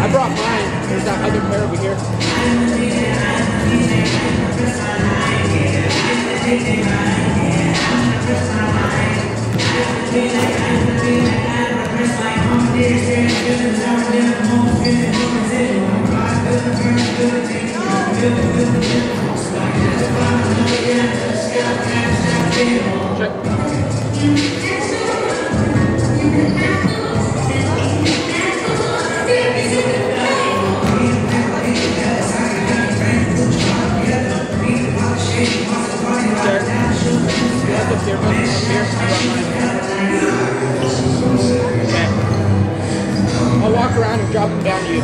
I brought mine. There's that other pair over here. I'll walk around and drop them down to you.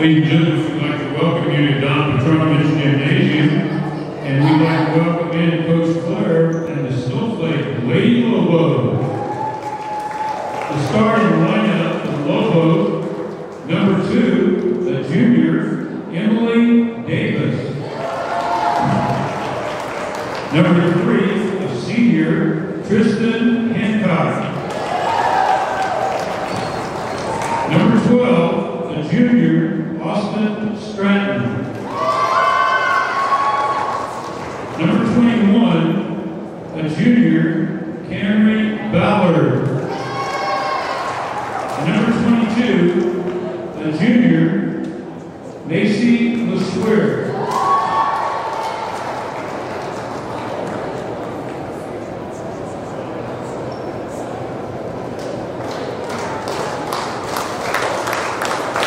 Ladies and gentlemen, we'd like to welcome you to Don Petronovich Gymnasium, and we'd like to welcome in Coach Claire and the Snowflake Lady Lobos. The starting lineup for the Lobos, number 2, the junior, Emily Davis. Number 3, the senior, Tristan Hancock. Number 12, the junior, Austin Stratton. Number 21, the junior, Camry Ballard. And number 22, the junior, Macy LeSueur.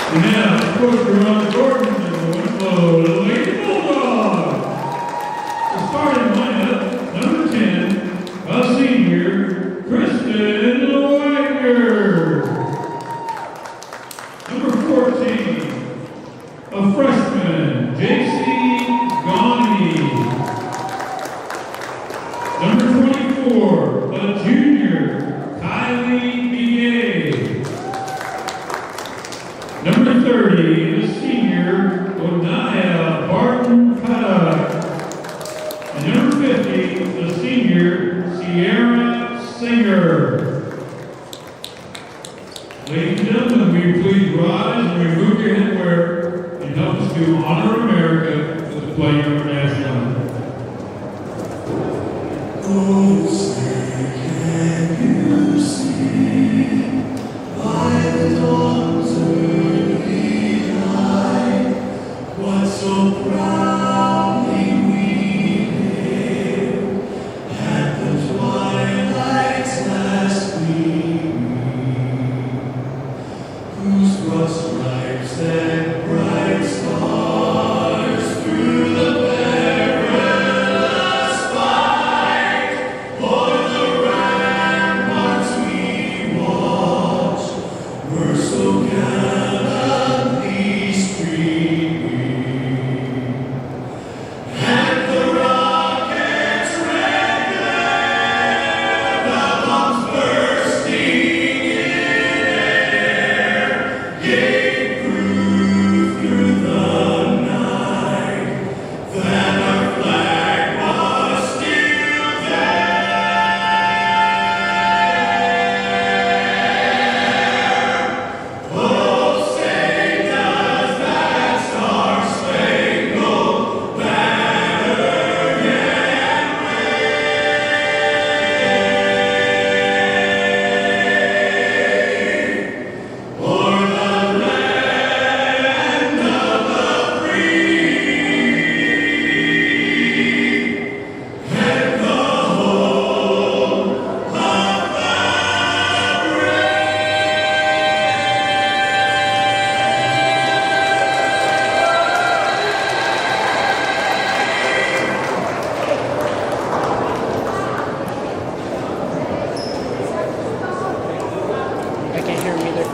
And now, of course, we're on the Gordon and the Winslow Lady Bulldogs. The starting lineup, number 10, a senior, Kristen Wagner. Number 14, a freshman, J.C. Gawney. Number 24, a junior, Kylie Billet. Number 30, the senior, Onaya Barton Paddock. And number 50, the senior, Sierra Singer. Ladies and gentlemen, will you please rise and remove your headwear and help us to honor America with the playing of our national anthem. Oh, say, can you see by the dawn's early light what so proudly we hailed at the twilight's last gleaming, whose broad stripes and bright stars through the perilous fight o'er the ramparts we watched were so gallantly streaming, and the rocket's red glare, the bombs bursting in air, gave proof through the night that our flag was still there. Oh, say does that star-spangled banner yet wave o'er the land of the free and the home of the brave? I can't hear him either.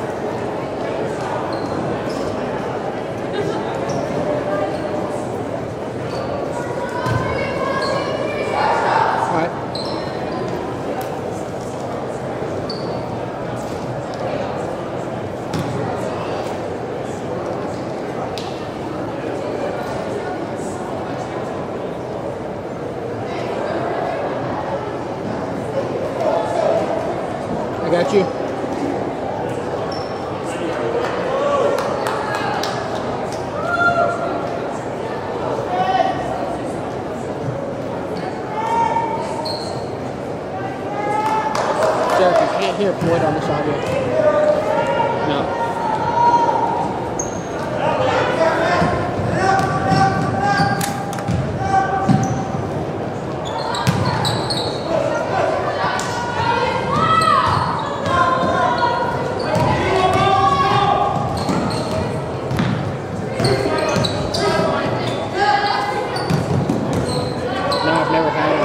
All right. I got you. Derek, you can't hear Floyd on this audio. No. No, I've never had it.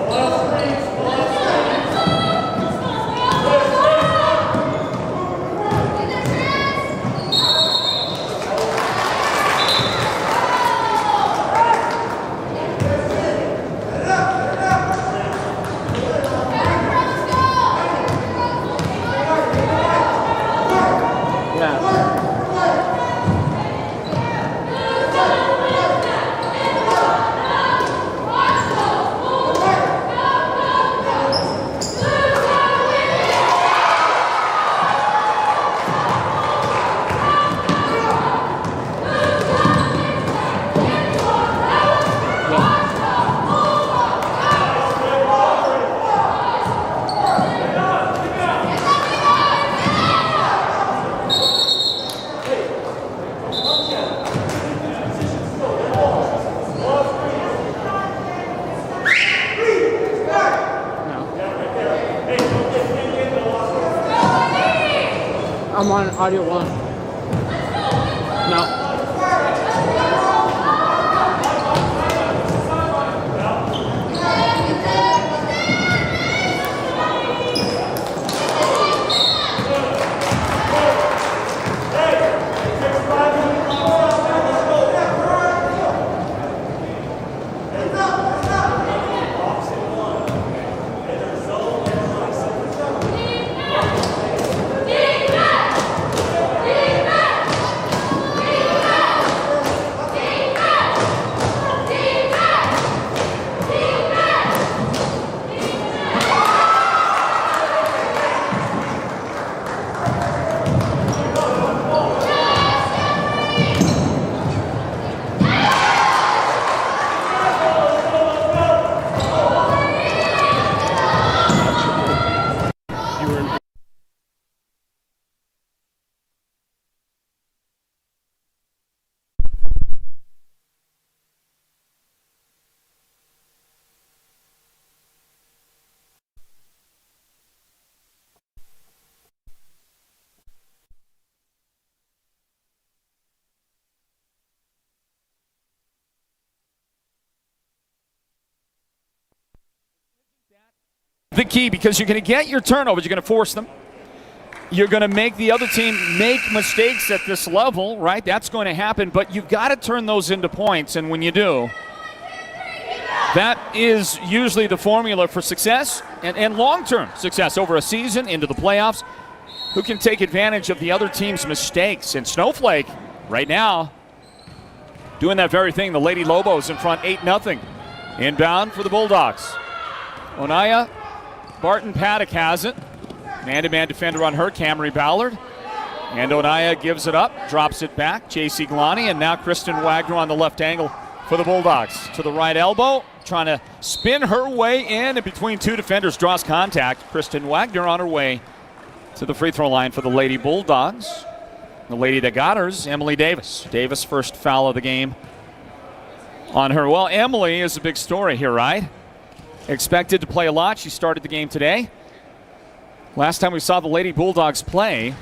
Ball screens, ball Audio 1. No. The key, because you're going to get your turnovers, you're going to force them. You're going to make the other team make mistakes at this level, right? That's going to happen, but you've got to turn those into points, and when you do, that is usually the formula for success and long-term success over a season into the playoffs. Who can take advantage of the other team's mistakes? And Snowflake, right now, doing that very thing. The Lady Lobos in front 8-0. Inbound for the Bulldogs. Onaya Barton Paddock has it. Man-to-man defender on her, Camry Ballard. And Onaya gives it up, drops it back. J.C. Glani, and now Kristen Wagner on the left angle for the Bulldogs. To the right elbow, trying to spin her way in, and between two defenders, draws contact. Kristen Wagner on her way to the free throw line for the Lady Bulldogs. The lady that got hers, Emily Davis. Davis, first foul of the game on her. Well, Emily is a big story here, right? Expected to play a lot. She started the game today. Last time we saw the Lady Bulldogs play,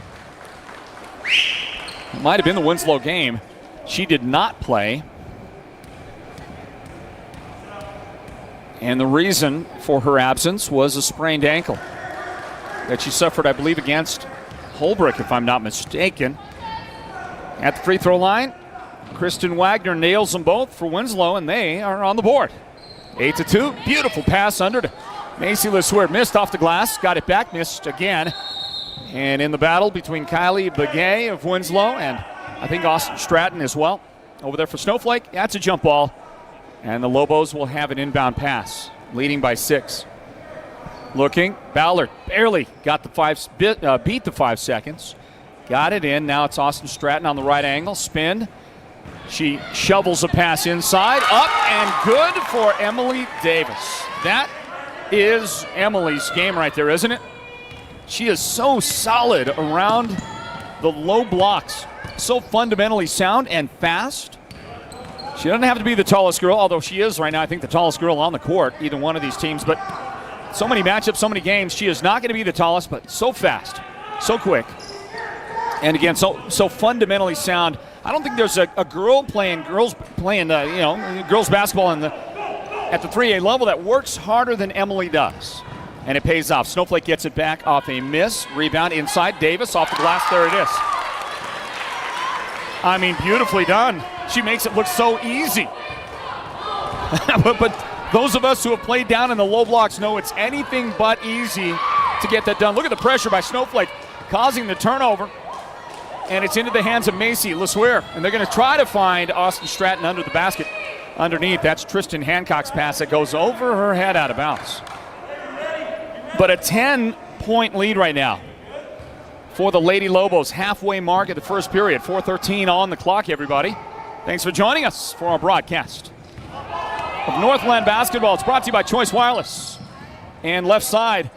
it might have been the Winslow game. She did not play. And the reason for her absence was a sprained ankle that she suffered, I believe, against Holbrook, if I'm not mistaken. At the free throw line, Kristen Wagner nails them both for Winslow, and they are on the board. 8-2. Beautiful pass under to Macy LeSueur. Missed off the glass, got it back, missed again. And in the battle between Kylie Begay of Winslow and I think Austin Stratton as well. Over there for Snowflake, that's a jump ball. And the Lobos will have an inbound pass, leading by 6. Looking, Ballard barely got the beat the 5 seconds. Got it in, now it's Austin Stratton on the right angle, spin. She shovels a pass inside, up and good for Emily Davis. That is Emily's game right there, isn't it? She is so solid around the low blocks, so fundamentally sound and fast. She doesn't have to be the tallest girl, although she is right now, I think, the tallest girl on the court, either one of these teams. But so many matchups, so many games, she is not going to be the tallest, but so fast, so quick. And again, so fundamentally sound. I don't think there's a girls playing girls basketball at the 3A level that works harder than Emily does. And it pays off. Snowflake gets it back off a miss. Rebound inside. Davis off the glass. There it is. I mean, beautifully done. She makes it look so easy. but those of us who have played down in the low blocks know it's anything but easy to get that done. Look at the pressure by Snowflake causing the turnover. And it's into the hands of Macy LeSueur. And they're going to try to find Austin Stratton under the basket. Underneath, that's Tristan Hancock's pass that goes over her head out of bounds. But a 10-point lead right now for the Lady Lobos. Halfway mark at the first period. 4:13 on the clock, everybody. Thanks for joining us for our broadcast of Northland basketball. It's brought to you by Choice Wireless. And left side,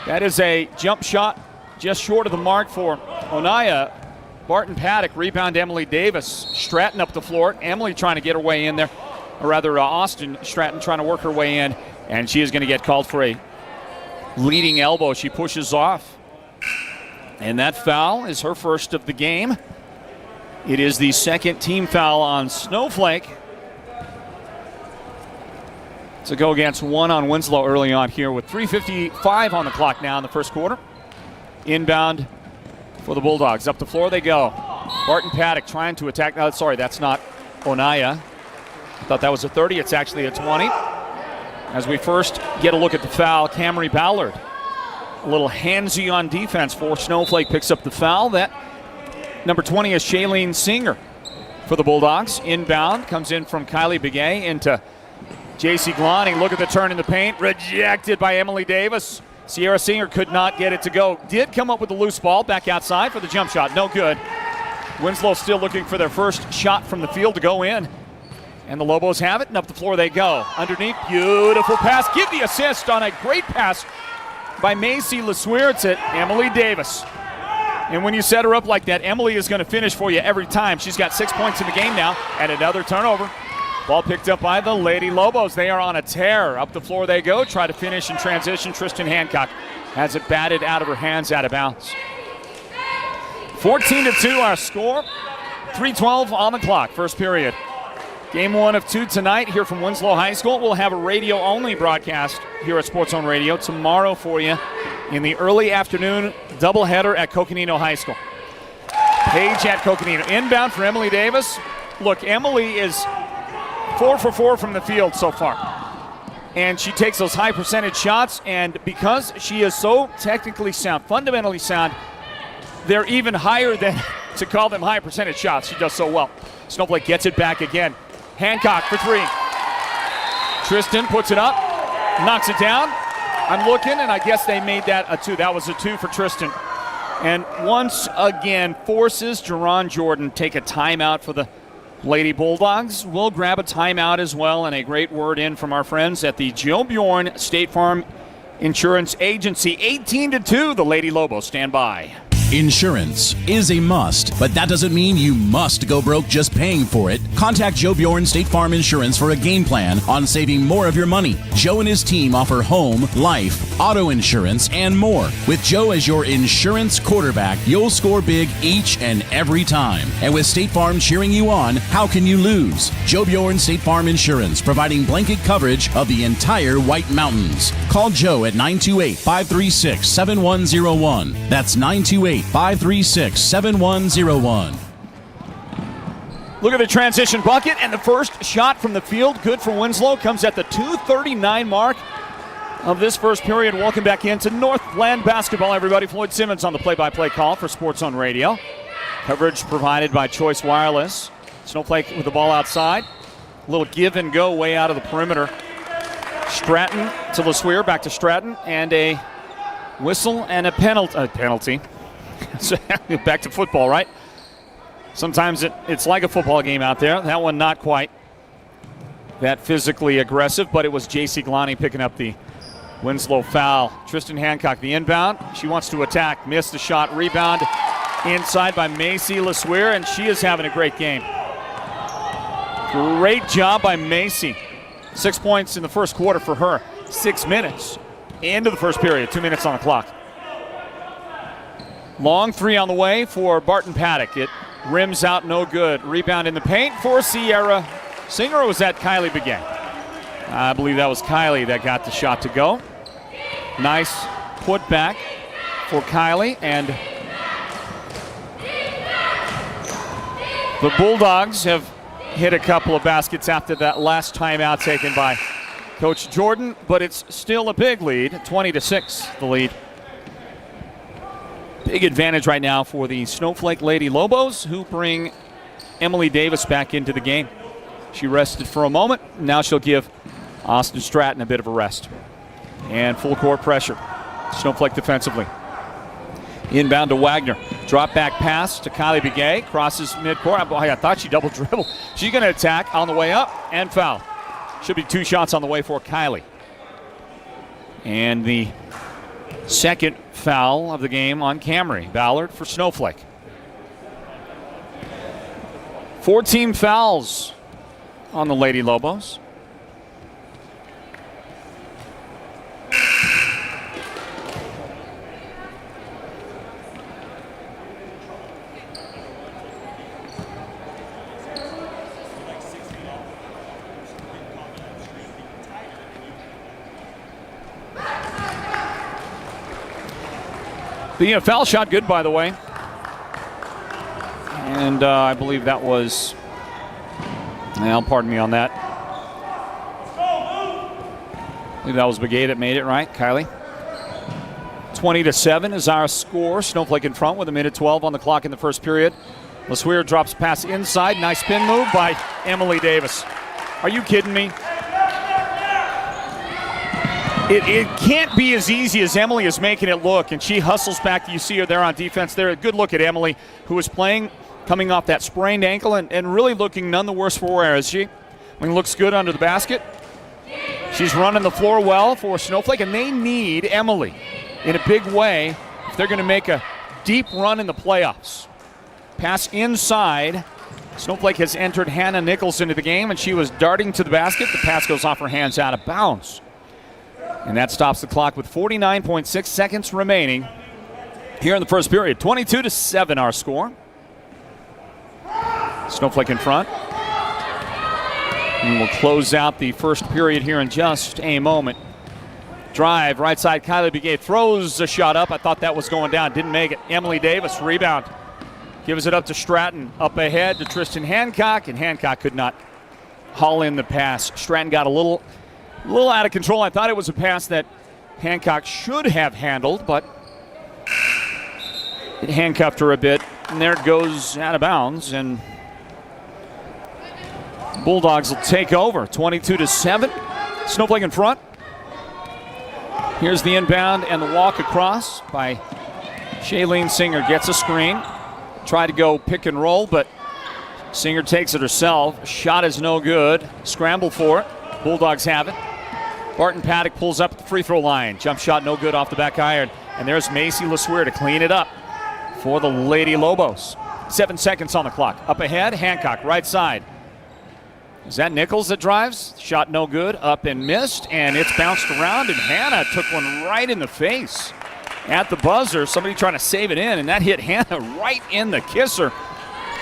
that is a jump shot just short of the mark for Onaya Barton Paddock. Rebound Emily Davis. Stratton up the floor. Emily trying to get her way in there. Or rather, Austin Stratton trying to work her way in. And she is going to get called for a leading elbow. She pushes off And that foul is her first of the game. It is the second team foul on Snowflake. To go against one on Winslow early on here with 3:55 on the clock now in the first quarter. Inbound for the Bulldogs. Up the floor they go. Barton Paddock trying to attack. Oh, sorry, that's not Onaya. Thought that was a 30. It's actually a 20. As we first get a look at the foul, Camry Ballard. A little handsy on defense for Snowflake. Picks up the foul. That number 20 is Shailene Singer for the Bulldogs. Inbound comes in from Kylie Begay into J.C. Glani. Look at the turn in the paint. Rejected by Emily Davis. Sierra Singer could not get it to go. Did come up with the loose ball back outside for the jump shot. No good. Winslow still looking for their first shot from the field to go in. And the Lobos have it, and up the floor they go. Underneath, beautiful pass. Give the assist on a great pass by Macy LeSueur to Emily Davis. And when you set her up like that, Emily is going to finish for you every time. She's got 6 points in the game now, and another turnover. Ball picked up by the Lady Lobos. They are on a tear. Up the floor they go. Try to finish in transition. Tristan Hancock has it batted out of her hands, out of bounds. 14-2 our score. 3:12 on the clock, first period. Game 1 of 2 tonight here from Winslow High School. We'll have a radio-only broadcast here at Sports Zone Radio tomorrow for you in the early afternoon doubleheader at Coconino High School. Page at Coconino. Inbound for Emily Davis. Look, Emily is 4 for 4 from the field so far. And she takes those high percentage shots, and because she is so technically sound, fundamentally sound, they're even higher than to call them high percentage shots. She does so well. Snowflake gets it back again. Hancock for 3. Tristan puts it up, knocks it down. I'm looking, and I guess they made that a 2. That was a 2 for Tristan. And once again, forces Jerron Jordan take a timeout for the Lady Bulldogs. We'll grab a timeout as well, and a great word in from our friends at the Joe Bjorn State Farm Insurance Agency. 18-2, the Lady Lobos stand by. Insurance is a must, but that doesn't mean you must go broke just paying for it. Contact Joe Bjorn State Farm Insurance for a game plan on saving more of your money. Joe and his team offer home, life, auto insurance, and more. With Joe as your insurance quarterback, you'll score big each and every time. And with State Farm cheering you on, how can you lose? Joe Bjorn State Farm Insurance, providing blanket coverage of the entire White Mountains. Call Joe at 928-536-7101. That's 928-536-7101. Look at the transition bucket, and the first shot from the field, good for Winslow, comes at the 2:39 mark of this first period. Welcome back into Northland basketball, everybody. Floyd Simmons on the play-by-play call for Sports Zone Radio. Coverage provided by Choice Wireless. Snowflake with the ball outside. A little give and go way out of the perimeter. Stratton to LeSueur, back to Stratton, and a whistle and a penalty. Back to football, right? Sometimes it's like a football game out there. That one not quite that physically aggressive, but it was J.C. Glani picking up the Winslow foul. Tristan Hancock, the inbound. She wants to attack. Missed the shot. Rebound inside by Macy LeSueur, and she is having a great game. Great job by Macy. 6 points in the first quarter for her. 6 minutes into the first period. 2 minutes on the clock. Long three on the way for Barton Paddock. It rims out, no good. Rebound in the paint for Sierra Singer, or was that Kylie Begay? I believe that was Kylie that got the shot to go. Nice put back for Kylie, and the Bulldogs have hit a couple of baskets after that last timeout taken by Coach Jordan, but it's still a big lead, 20-6 the lead. Big advantage right now for the Snowflake Lady Lobos, who bring Emily Davis back into the game. She rested for a moment. Now she'll give Austin Stratton a bit of a rest. And full court pressure. Snowflake defensively. Inbound to Wagner. Drop back pass to Kylie Begay. Crosses midcourt. I thought she double dribbled. She's going to attack on the way up and foul. Should be 2 shots on the way for Kylie. And the second foul of the game on Camry Ballard for Snowflake. 14 fouls on the Lady Lobos. The foul shot good, by the way. And I believe that was, well, pardon me on that. I believe that was Begay that made it, right, Kylie? 20-7 is our score. Snowflake in front with 1:12 on the clock in the first period. LeSueur drops pass inside. Nice spin move by Emily Davis. Are you kidding me? It can't be as easy as Emily is making it look, and she hustles back. You see her there on defense there. A good look at Emily, who is playing, coming off that sprained ankle, and really looking none the worse for wear, is she? I mean, looks good under the basket. She's running the floor well for Snowflake, and they need Emily in a big way if they're going to make a deep run in the playoffs. Pass inside. Snowflake has entered Hannah Nichols into the game, and she was darting to the basket. The pass goes off her hands out of bounds. And that stops the clock with 49.6 seconds remaining here in the first period. 22-7 our score. Snowflake in front. And we'll close out the first period here in just a moment. Drive, right side, Kylie Begay throws a shot up. I thought that was going down, didn't make it. Emily Davis, rebound. Gives it up to Stratton, up ahead to Tristan Hancock, and Hancock could not haul in the pass. Stratton got a little out of control. I thought it was a pass that Hancock should have handled, but it handcuffed her a bit, and there it goes out of bounds, and Bulldogs will take over, 22-7. Snowflake in front. Here's the inbound and the walk across by Shailene Singer. Gets a screen. Tried to go pick and roll, but Singer takes it herself. Shot is no good. Scramble for it. Bulldogs have it. Barton Paddock pulls up at the free throw line. Jump shot no good off the back iron. And there's Macy LeSueur to clean it up for the Lady Lobos. 7 seconds on the clock. Up ahead, Hancock, right side. Is that Nichols that drives? Shot no good, up and missed, and it's bounced around, and Hannah took one right in the face at the buzzer. Somebody trying to save it in, and that hit Hannah right in the kisser.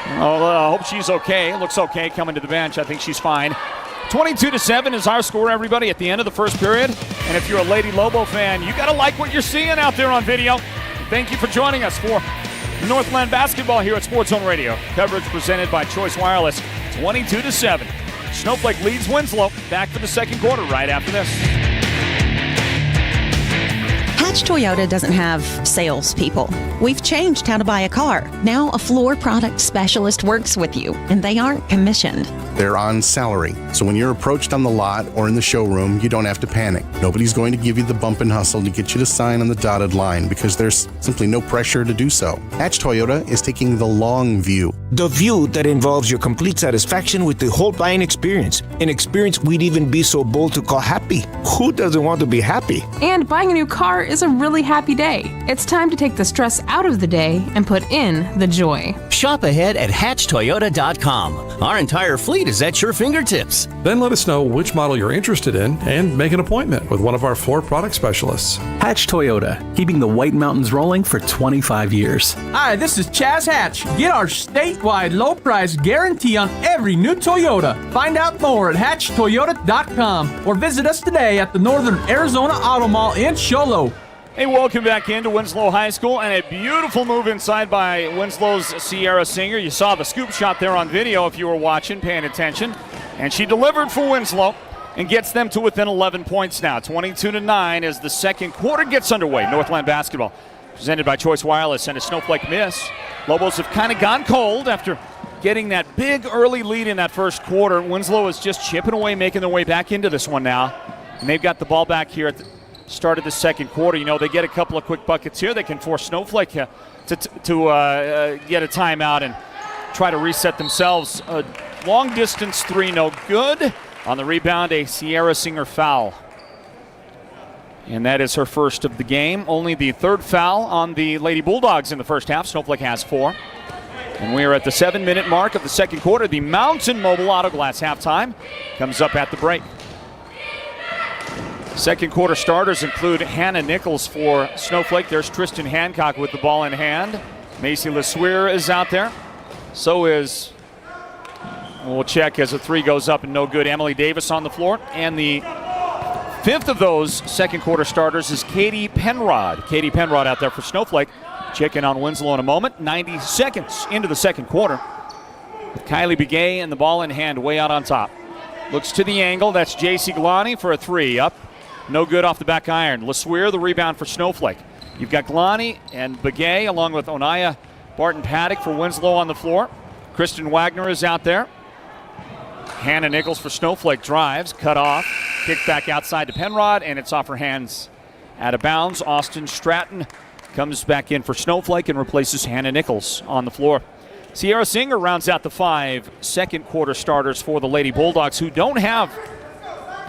I hope she's okay. Looks okay coming to the bench. I think she's fine. 22-7 is our score, everybody, at the end of the first period. And if you're a Lady Lobo fan, you got to like what you're seeing out there on video. Thank you for joining us for Northland basketball here at Sports Zone Radio. Coverage presented by Choice Wireless, 22-7. Snowflake leads Winslow. Back for the second quarter right after this. Hatch Toyota doesn't have salespeople. We've changed how to buy a car. Now a floor product specialist works with you, and they aren't commissioned. They're on salary, so when you're approached on the lot or in the showroom, you don't have to panic. Nobody's going to give you the bump and hustle to get you to sign on the dotted line because there's simply no pressure to do so. Hatch Toyota is taking the long view. The view that involves your complete satisfaction with the whole buying experience. An experience we'd even be so bold to call happy. Who doesn't want to be happy? And buying a new car is a really happy day. It's time to take the stress out of the day and put in the joy. Shop ahead at HatchToyota.com. Our entire fleet is at your fingertips. Then let us know which model you're interested in and make an appointment with one of our floor product specialists. Hatch Toyota, keeping the White Mountains rolling for 25 years. Hi, this is Chaz Hatch. Get our statewide low price guarantee on every new Toyota. Find out more at HatchToyota.com or visit us today at the Northern Arizona Auto Mall in Show Low. Hey, welcome back into Winslow High School, and a beautiful move inside by Winslow's Sierra Singer. You saw the scoop shot there on video if you were watching, paying attention. And she delivered for Winslow and gets them to within 11 points now. 22-9 as the second quarter gets underway. Northland basketball presented by Choice Wireless, and a Snowflake miss. Lobos have kind of gone cold after getting that big early lead in that first quarter. Winslow is just chipping away, making their way back into this one now. And they've got the ball back here at the start of the second quarter. You know, they get a couple of quick buckets here. They can force Snowflake to get a timeout and try to reset themselves. A long distance three, no good. On the rebound, a Sierra Singer foul. And that is her first of the game. Only the third foul on the Lady Bulldogs in the first half. Snowflake has 4. And we are at the 7-minute mark of the second quarter. The Mountain Mobile Auto Glass halftime comes up at the break. Second quarter starters include Hannah Nichols for Snowflake. There's Tristan Hancock with the ball in hand. Macy LeSueur is out there. So is, we'll check as a three goes up and no good, Emily Davis on the floor. And the fifth of those second quarter starters is Katie Penrod. Katie Penrod out there for Snowflake. Check in on Winslow in a moment. 90 seconds into the second quarter. With Kylie Begay and the ball in hand way out on top. Looks to the angle. That's J.C. Glani for a three. Up. No good off the back iron. LeSueur the rebound for Snowflake. You've got Glani and Begay along with Onaya Barton-Paddock for Winslow on the floor. Kristen Wagner is out there. Hannah Nichols for Snowflake drives. Cut off. Kick back outside to Penrod, and it's off her hands out of bounds. Austin Stratton comes back in for Snowflake and replaces Hannah Nichols on the floor. Sierra Singer rounds out the 5 second quarter starters for the Lady Bulldogs, who don't have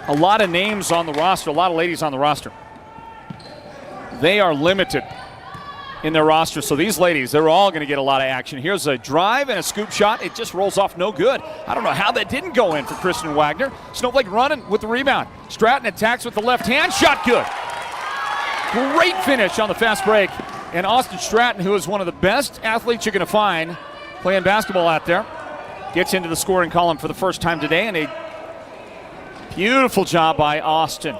a lot of names on the roster, a lot of ladies on the roster. They are limited in their roster, so these ladies, they're all going to get a lot of action. Here's a drive and a scoop shot. It just rolls off no good. I don't know how that didn't go in for Kristen Wagner. Snowflake running with the rebound. Stratton attacks with the left hand. Shot good. Great finish on the fast break. And Austin Stratton, who is one of the best athletes you're going to find playing basketball out there, gets into the scoring column for the first time today, and a beautiful job by Austin.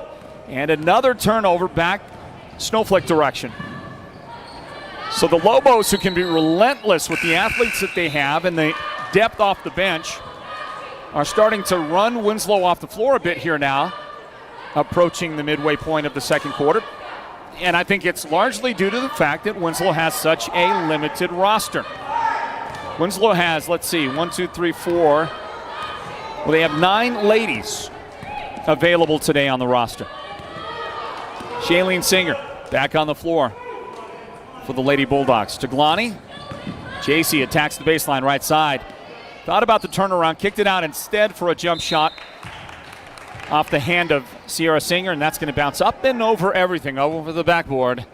And another turnover back Snowflake direction. So the Lobos, who can be relentless with the athletes that they have and the depth off the bench, are starting to run Winslow off the floor a bit here now, approaching the midway point of the second quarter. And I think it's largely due to the fact that Winslow has such a limited roster. Winslow has, let's see, 1, 2, 3, 4. Well, they have 9 ladies available today on the roster. Shailene Singer back on the floor for the Lady Bulldogs. Taglani. JC attacks the baseline right side. Thought about the turnaround, kicked it out instead for a jump shot off the hand of Sierra Singer, and that's going to bounce up and over everything, over the backboard.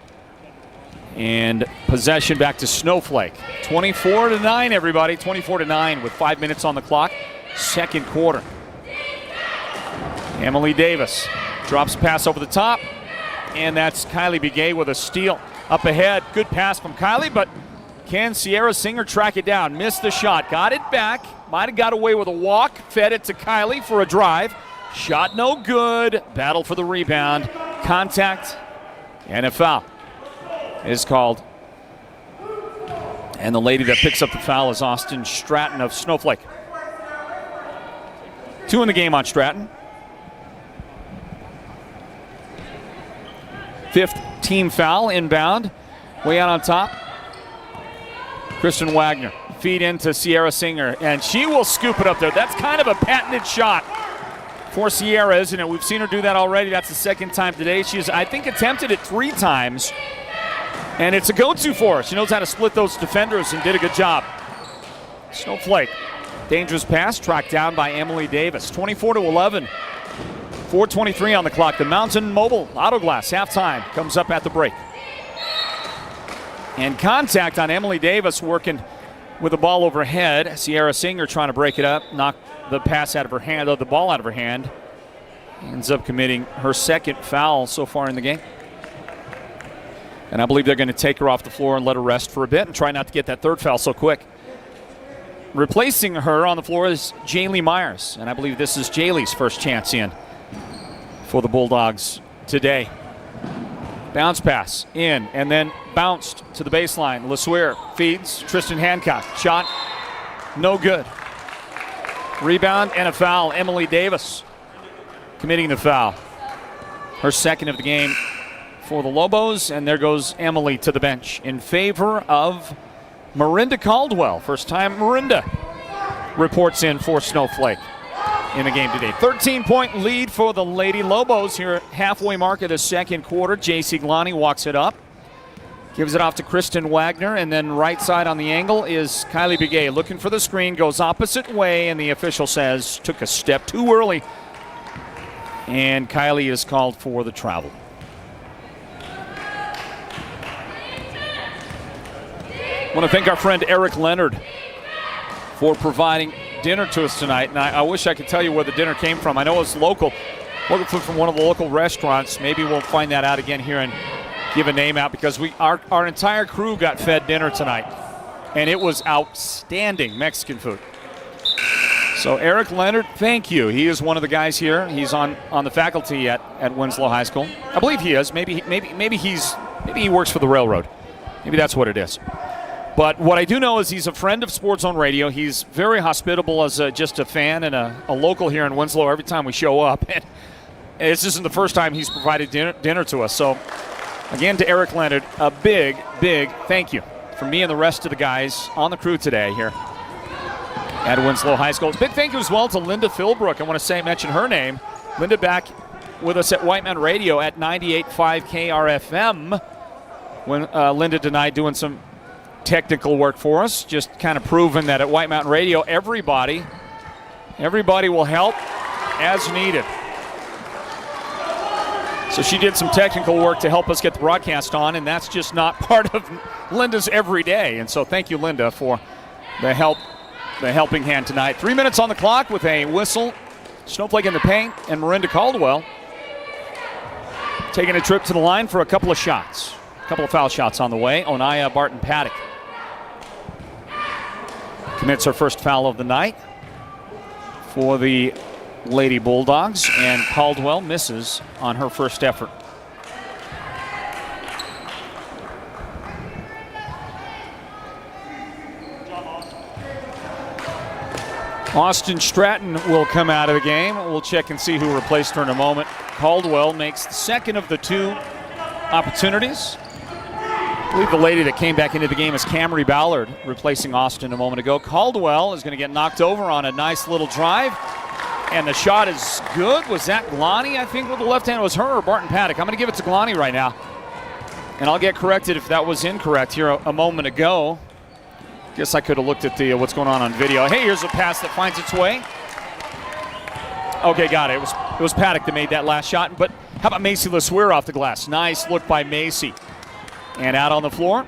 And possession back to Snowflake. 24-9, everybody. 24-9 with 5 minutes on the clock. Second quarter. Emily Davis drops a pass over the top, and that's Kylie Begay with a steal. Up ahead, good pass from Kylie, but can Sierra Singer track it down? Missed the shot, got it back, might have got away with a walk, fed it to Kylie for a drive. Shot no good, battle for the rebound, contact, and a foul is called. And the lady that picks up the foul is Austin Stratton of Snowflake. 2 in the game on Stratton. 5th team foul inbound. Way out on top. Kristen Wagner. Feed into Sierra Singer, and she will scoop it up there. That's kind of a patented shot for Sierra, isn't it? We've seen her do that already. That's the second time today. She's, I think, attempted it 3 times, and it's a go-to for her. She knows how to split those defenders and did a good job. Snowflake. Dangerous pass tracked down by Emily Davis. 24-11. 4:23 on the clock. The Mountain Mobile Auto Glass halftime comes up at the break. And contact on Emily Davis working with the ball overhead. Sierra Singer trying to break it up, knock the pass out of her hand, the ball out of her hand. Ends up committing her second foul so far in the game. And I believe they're going to take her off the floor and let her rest for a bit and try not to get that third foul so quick. Replacing her on the floor is Jaylee Myers, and I believe this is Jaylee's first chance in for the Bulldogs today. Bounce pass in, and then bounced to the baseline. LeSueur feeds Tristan Hancock. Shot no good. Rebound and a foul. Emily Davis committing the foul. Her second of the game for the Lobos, and there goes Emily to the bench in favor of Marinda Caldwell. First time Marinda reports in for Snowflake in the game today. 13-point lead for the Lady Lobos here, halfway mark of the second quarter. J.C. Glani walks it up, gives it off to Kristen Wagner, and then right side on the angle is Kylie Begay looking for the screen, goes opposite way, and the official says took a step too early, and Kylie is called for the travel. I want to thank our friend Eric Leonard for providing dinner to us tonight, and I wish I could tell you where the dinner came from. I know it's local food from one of the local restaurants. Maybe we'll find that out again here and give a name out, because our entire crew got fed dinner tonight, and it was outstanding Mexican food. So Eric Leonard, thank you. He is one of the guys here. He's on the faculty at Winslow High School. I believe he is. Maybe he works for the railroad. Maybe that's what it is. But what I do know is he's a friend of Sports Zone Radio. He's very hospitable as just a fan and a local here in Winslow every time we show up. And this isn't the first time he's provided dinner to us. So, again, to Eric Leonard, a big, big thank you from me and the rest of the guys on the crew today here at Winslow High School. Big thank you as well to Linda Philbrook. I want to mention her name. Linda back with us at White Mountain Radio at 98.5 KRFM when Linda denied doing some technical work for us, just kind of proving that at White Mountain Radio, everybody will help as needed. So she did some technical work to help us get the broadcast on, and that's just not part of Linda's everyday. And so thank you, Linda, for the helping hand tonight. 3 minutes on the clock with a whistle, Snowflake in the paint, and Miranda Caldwell taking a trip to the line for a couple of shots. A couple of foul shots on the way. Onaya Barton-Paddock commits her first foul of the night for the Lady Bulldogs, and Caldwell misses on her first effort. Austin Stratton will come out of the game. We'll check and see who replaced her in a moment. Caldwell makes the second of the two opportunities. I believe the lady that came back into the game is Camry Ballard, replacing Austin a moment ago. Caldwell is going to get knocked over on a nice little drive, and the shot is good. Was that Glani, I think, with the left hand? It was her or Barton Paddock. I'm going to give it to Glani right now, and I'll get corrected if that was incorrect here a moment ago. Guess I could have looked at the what's going on video. Hey, here's a pass that finds its way. Okay, got it. It was Paddock that made that last shot. But how about Macy LeSueur off the glass? Nice look by Macy. And out on the floor.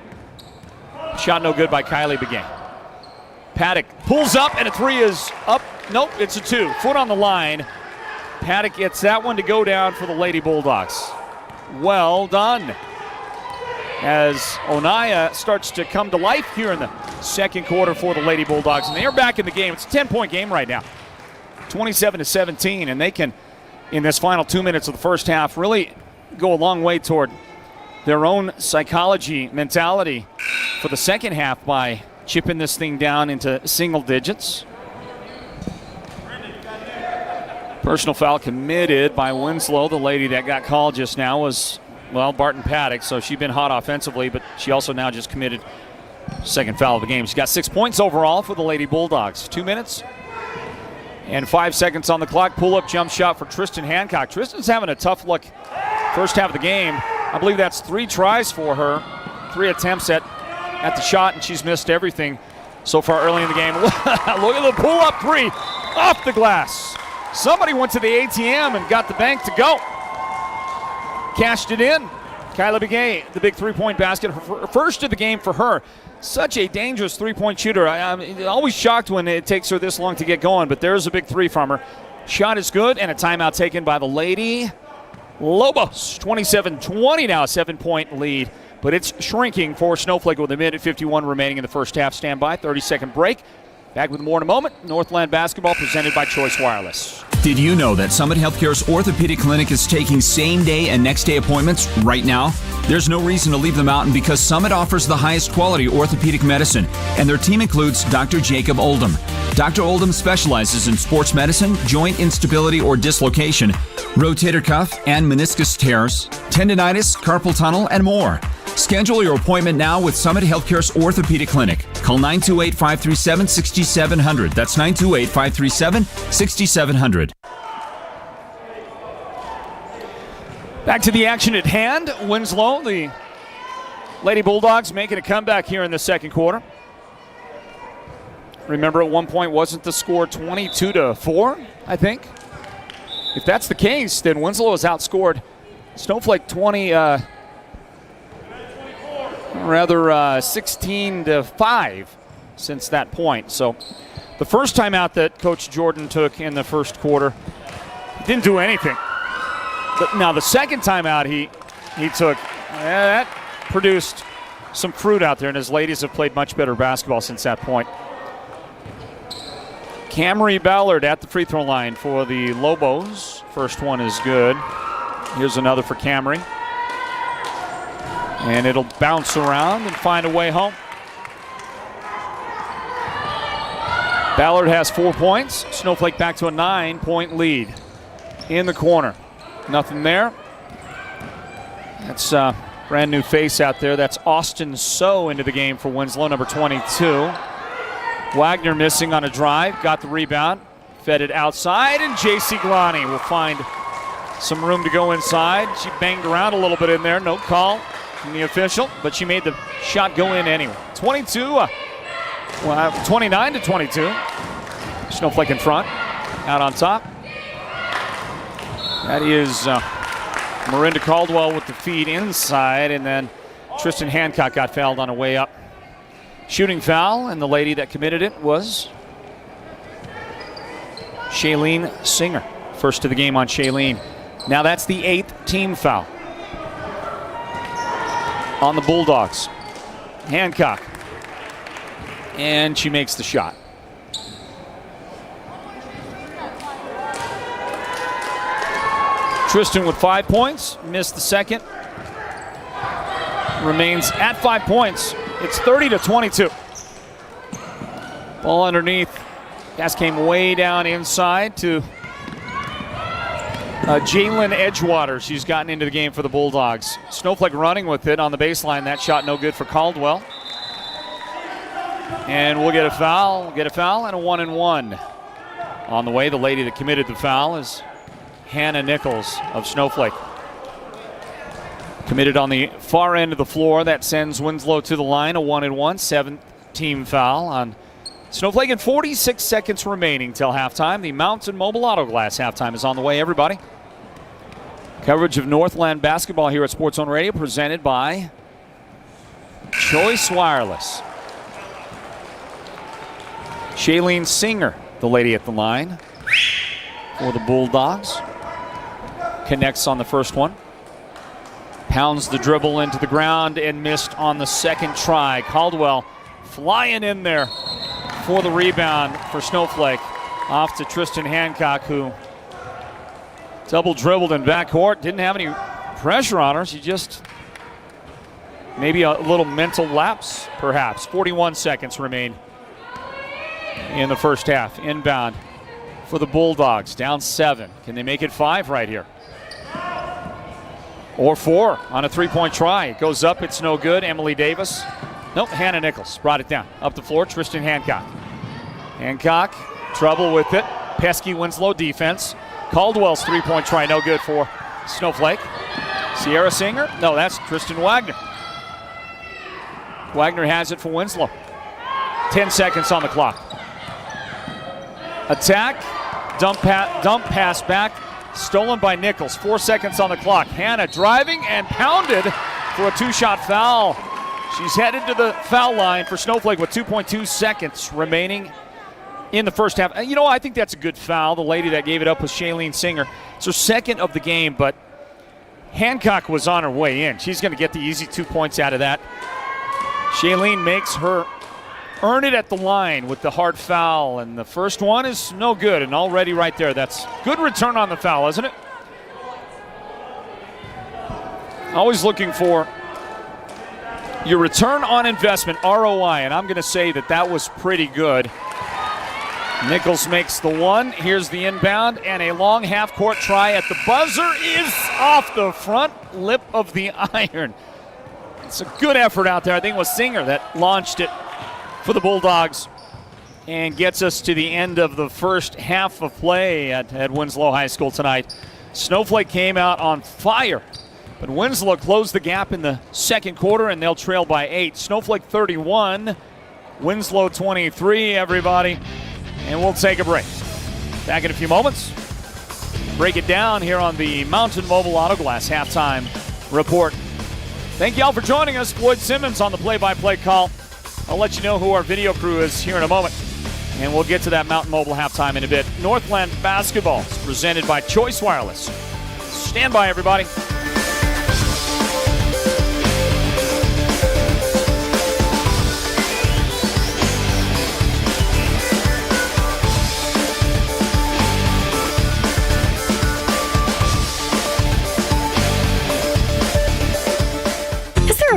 Shot no good by Kylie Begay. Paddock pulls up, and a three is up. Nope, it's a two. Foot on the line. Paddock gets that one to go down for the Lady Bulldogs. Well done. As Onaya starts to come to life here in the second quarter for the Lady Bulldogs. And they are back in the game. It's a 10-point game right now. 27-17. And they can, in this final 2 minutes of the first half, really go a long way toward their own psychology, mentality for the second half by chipping this thing down into single digits. Personal foul committed by Winslow. The lady that got called just now was, well, Barton Paddock, so she's been hot offensively, but she also now just committed second foul of the game. She's got 6 points overall for the Lady Bulldogs. 2 minutes and 5 seconds on the clock. Pull-up jump shot for Tristan Hancock. Tristan's having a tough look first half of the game. I believe that's 3 tries for her, 3 attempts at the shot, and she's missed everything so far early in the game. Look at the pull-up three off the glass. Somebody went to the ATM and got the bank to go. Cashed it in. Kylie Begay, the big three-point basket, her first of the game for her. Such a dangerous three-point shooter. I'm always shocked when it takes her this long to get going, but there's a big three from her. Shot is good, and a timeout taken by the Lady Lobos. 27-20 now, a 7-point lead, but it's shrinking for Snowflake with a minute 51 remaining in the first half. Stand by, 30-second break. Back with more in a moment. Northland basketball presented by Choice Wireless. Did you know that Summit Healthcare's orthopedic clinic is taking same-day and next-day appointments right now? There's no reason to leave them out, and because Summit offers the highest quality orthopedic medicine, and their team includes Dr. Jacob Oldham. Dr. Oldham specializes in sports medicine, joint instability or dislocation, rotator cuff and meniscus tears, tendinitis, carpal tunnel, and more. Schedule your appointment now with Summit Healthcare's Orthopedic Clinic. Call 928-537-6700. That's 928-537-6700. Back to the action at hand. Winslow, the Lady Bulldogs making a comeback here in the second quarter. Remember, at one point, wasn't the score 22-4, I think? If that's the case, then Winslow has outscored Snowflake 16-5 since that point. So the first time out that Coach Jordan took in the first quarter, didn't do anything. But now the second time out he took, that produced some fruit out there, and his ladies have played much better basketball since that point. Camry Ballard at the free throw line for the Lobos. First one is good. Here's another for Camry. And it'll bounce around and find a way home. Ballard has 4 points. Snowflake back to a 9-point lead. In the corner. Nothing there. That's a brand new face out there. That's Austin So into the game for Winslow, number 22. Wagner missing on a drive. Got the rebound. Fed it outside, and J.C. Glani will find some room to go inside. She banged around a little bit in there. No call from the official, but she made the shot go in anyway. 29 to 22. Snowflake in front, out on top. That is Marinda Caldwell with the feed inside, and then Tristan Hancock got fouled on a way up. Shooting foul, and the lady that committed it was Shailene Singer. First of the game on Shailene. Now that's the 8th team foul on the Bulldogs. Hancock. And she makes the shot. Tristan with 5 points, missed the second. Remains at 5 points. It's 30 to 22. Ball underneath. Pass came way down inside to Jalen Edgewater. She's gotten into the game for the Bulldogs. Snowflake running with it on the baseline. That shot no good for Caldwell. And we'll get a foul. We'll get a foul and a 1-and-1. On the way, the lady that committed the foul is Hannah Nichols of Snowflake. Committed on the far end of the floor. That sends Winslow to the line. A 1-and-1. 7th team foul on Snowflake, and 46 seconds remaining till halftime. The Mountain Mobile Auto Glass halftime is on the way, everybody. Coverage of Northland basketball here at Sports Zone Radio, presented by Choice Wireless. Shailene Singer, the lady at the line for the Bulldogs. Connects on the first one. Pounds the dribble into the ground and missed on the second try. Caldwell flying in there for the rebound for Snowflake. Off to Tristan Hancock, who double dribbled in backcourt. Didn't have any pressure on her. She just maybe a little mental lapse, perhaps. 41 seconds remain in the first half. Inbound for the Bulldogs. Down 7. Can they make it 5 right here? Or 4 on a three-point try. It goes up. It's no good. Emily Davis. Nope, Hannah Nichols brought it down. Up the floor, Tristan Hancock. Hancock, trouble with it. Pesky Winslow defense. Caldwell's three-point try, no good for Snowflake. Sierra Singer? No, that's Tristan Wagner. Wagner has it for Winslow. 10 seconds on the clock. Attack, dump pass back, stolen by Nichols. 4 seconds on the clock. Hannah driving and pounded for a 2-shot foul. She's headed to the foul line for Snowflake with 2.2 seconds remaining in the first half. You know, I think that's a good foul. The lady that gave it up was Shailene Singer. It's her second of the game, but Hancock was on her way in. She's going to get the easy 2 points out of that. Shailene makes her earn it at the line with the hard foul, and the first one is no good, and already right there, that's good return on the foul, isn't it? Always looking for your return on investment, ROI, and I'm going to say that that was pretty good. Nichols makes the one. Here's the inbound, and a long half-court try at the buzzer is off the front lip of the iron. It's a good effort out there. I think it was Singer that launched it for the Bulldogs and gets us to the end of the first half of play at Winslow High School tonight. Snowflake came out on fire, but Winslow closed the gap in the second quarter, and they'll trail by 8. Snowflake 31, Winslow 23, everybody. And we'll take a break. Back in a few moments. Break it down here on the Mountain Mobile Auto Glass halftime report. Thank you all for joining us. Floyd Simmons on the play-by-play call. I'll let you know who our video crew is here in a moment. And we'll get to that Mountain Mobile halftime in a bit. Northland basketball is presented by Choice Wireless. Stand by, everybody.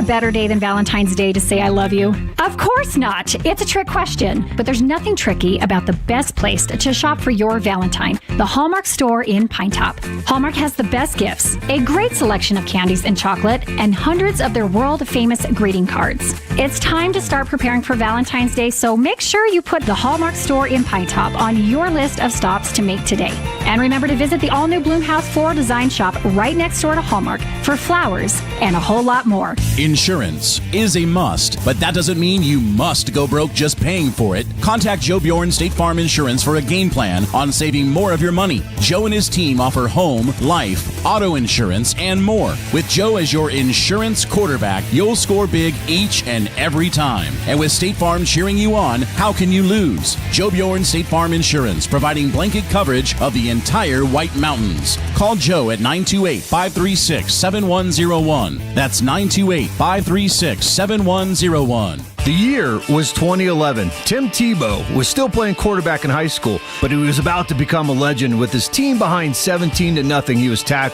better day than Valentine's Day to say I love you? Of course not. It's a trick question. But there's nothing tricky about the best place to shop for your Valentine, the Hallmark store in Pine Top. Hallmark has the best gifts, a great selection of candies and chocolate, and hundreds of their world-famous greeting cards. It's time to start preparing for Valentine's Day, so make sure you put the Hallmark store in Pine Top on your list of stops to make today. And remember to visit the all-new Bloomhouse Floral Design Shop right next door to Hallmark for flowers and a whole lot more. Insurance is a must, but that doesn't mean you must go broke just paying for it. Contact Joe Bjorn State Farm Insurance for a game plan on saving more of your money. Joe and his team offer home, life, auto insurance, and more. With Joe as your insurance quarterback, you'll score big each and every time. And with State Farm cheering you on, how can you lose? Joe Bjorn State Farm Insurance, providing blanket coverage of the entire White Mountains. Call Joe at 928-536-7101. That's 928-536-7101. The year was 2011. Tim Tebow was still playing quarterback in high school, but he was about to become a legend with his team behind 17-0. He was tackled